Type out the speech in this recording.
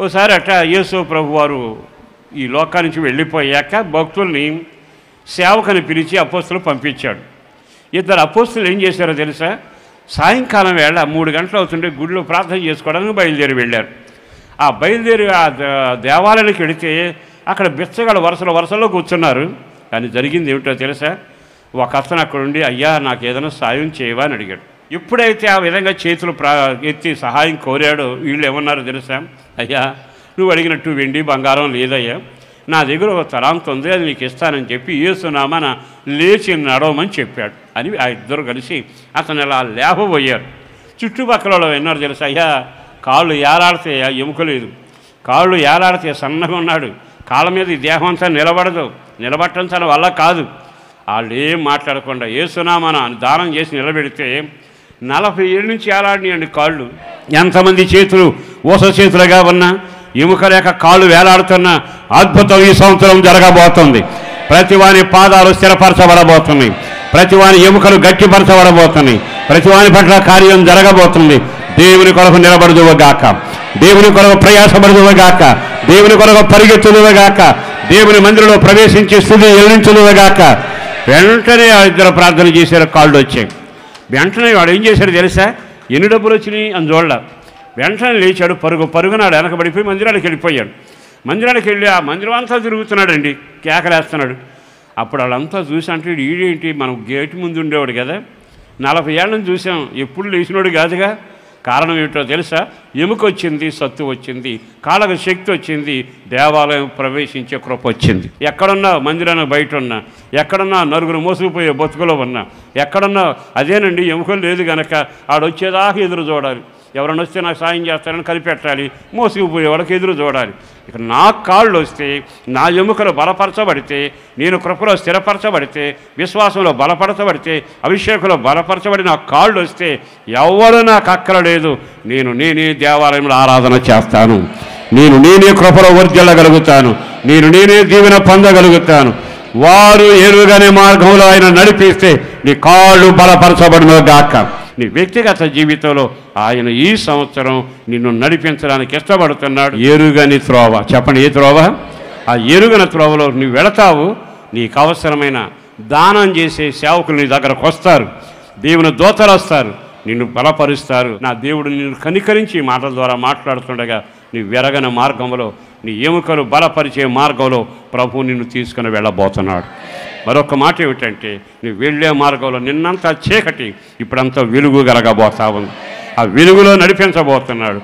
ఓసారి అట్ట యేసు ప్రభువారు ఈ లోకా నుంచి వెళ్ళిపోయాక భక్తుల్ని సేవకుని పిలిచి అపోస్తులు పంపించాడు. ఇద్దరు అపోస్తులు ఏం చేశారో తెలుసా? సాయంకాలం వేళ 3 గంటలు అవుతుంటే గుడిలో ప్రార్థన చేసుకోవడానికి బయలుదేరి వెళ్ళారు. ఆ బయలుదేరి ఆ దేవాలయానికి వెళితే అక్కడ బిచ్చగాళ్ళు వరుసలో కూర్చున్నారు. కానీ జరిగింది ఏమిటో తెలుసా? ఒక అతను అక్కడ ఉండి, అయ్యా నాకు ఏదైనా సాయం చేయవా అని అడిగాడు. ఎప్పుడైతే ఆ విధంగా చేతులు ఎత్తి సహాయం కోరాడో వీళ్ళు ఏమన్నారో తెలుసా? అయ్యా నువ్వు అడిగినట్టు వెండి బంగారం లేదయ్యా, నా దగ్గర ఒక తలాంతు ఉంది, అది నీకు ఇస్తానని చెప్పి యేసునామాన లేచి నడవమని చెప్పాడు అని ఆ ఇద్దరు కలిసి అతను ఇలా లేపబోయారు. చుట్టుపక్కల విన్నారు తెలుసా? అయ్యా కాళ్ళు ఏలాడితే ఎముక లేదు, కాళ్ళు ఏలాడితే సన్నగా ఉన్నాడు, కాళ్ళ మీద ఈ దేహం అంతా నిలబట్టడం తన వల్ల కాదు. వాళ్ళు ఏం మాట్లాడకుండా యేసునామాన దానం చేసి నిలబెడితే 40 ఏళ్ళ నుంచి ఏలాడినాయండి కాళ్ళు. ఎంతమంది చేతులు ఊస చేతులుగా ఉన్నా, ఎముక లేక కాళ్ళు వేలాడుతున్న అద్భుతం ఈ సంవత్సరం జరగబోతుంది. ప్రతివాని పాదాలు స్థిరపరచబడబోతున్నాయి, ప్రతివాని ఎముకలు గట్టిపరచబడబోతున్నాయి, ప్రతివాని పట్ల కార్యం జరగబోతుంది. దేవుని కొరకు నిలబడుదువుగాక, దేవుని కొరకు ప్రయాసపడుదువుగాక, దేవుని కొరకు పరిగెత్తుదువుగాక, దేవుని మందిరంలో ప్రవేశించి స్తుతి చెల్లించుదువుగాక. వెంటనే ఆ ఇద్దరు ప్రార్థన చేశారు, కాళ్ళు వచ్చాయి. వెంటనే వాడు ఏం చేశాడు తెలుసా? ఎన్ని డబ్బులు వచ్చినాయి అని చూడలే. వెంటనే లేచాడు, పరుగునాడు వెనకబడిపోయి మందిరానికి వెళ్ళిపోయాడు. మందిరానికి వెళ్ళి ఆ మందిరం అంతా తిరుగుతున్నాడండి, కేకలేస్తున్నాడు. అప్పుడు వాళ్ళంతా చూసి అంటే ఈడేంటి, మనం గేటు ముందు ఉండేవాడు కదా, 40 ఏళ్ళని చూసాం, ఎప్పుడు లేచినోడు కాదుగా. కారణం ఏమిటో తెలుసా? ఎముక వచ్చింది, సత్తు వచ్చింది, కాళ్ళకు శక్తి వచ్చింది, దేవాలయం ప్రవేశించే కృప వచ్చింది. ఎక్కడున్నా మందిరానికి బయట ఉన్నా, ఎక్కడున్నా నలుగురు మోసుకుపోయే బతుకులో ఉన్నా, ఎక్కడున్నా అదేనండి ఎముకలు లేదు కనుక ఆడొచ్చేదాకా ఎదురు చూడాలి. ఎవరైనా వస్తే నాకు సాయం చేస్తారని కనిపెట్టాలి, మోసుకుపోయే వాళ్ళకి ఎదురు చూడాలి. ఇక నా కాళ్ళు వస్తే, నా ఎముకలు బలపరచబడితే, నేను కృపలో స్థిరపరచబడితే, విశ్వాసంలో బలపరచబడితే, అభిషేకంలో బలపరచబడి నా కాళ్ళు వస్తే ఎవరు నాకు అక్కరలేదు. నేనే దేవాలయంలో ఆరాధన చేస్తాను, నేనే కృపలో వర్ధిల్లగలుగుతాను, నేనే దీవెన పొందగలుగుతాను. వారు ఎరుగనే మార్గంలో ఆయన నడిపిస్తే నీ కాళ్ళు బలపరచబడినో గాక. నీ వ్యక్తిగత జీవితంలో ఆయన ఈ సంవత్సరం నిన్ను నడిపించడానికి ఇష్టపడుతున్నాడు. ఎరుగని త్రోవ, చెప్పండి ఏ త్రోవ? ఆ ఎరుగని త్రోవలో నువ్వు వెళతావు. నీకు అవసరమైన దానం చేసే సేవకులు నీ దగ్గరకు వస్తారు, దేవుని దూతలు వస్తారు, నిన్ను బలపరుస్తారు. నా దేవుడు నిన్ను కనికరించి మాటల ద్వారా మాట్లాడుతుండగా నీ వెరగని మార్గంలో, నీ ఎముకలు బలపరిచే మార్గంలో ప్రభు నిన్ను తీసుకుని వెళ్ళబోతున్నాడు. మరొక మాట ఏమిటంటే, నువ్వు వెళ్ళే మార్గంలో నిన్నంతా చీకటి ఇప్పుడంతా వెలుగు కలగబోతా ఉంది. ఆ వెలుగులో నడిపించబోతున్నాడు.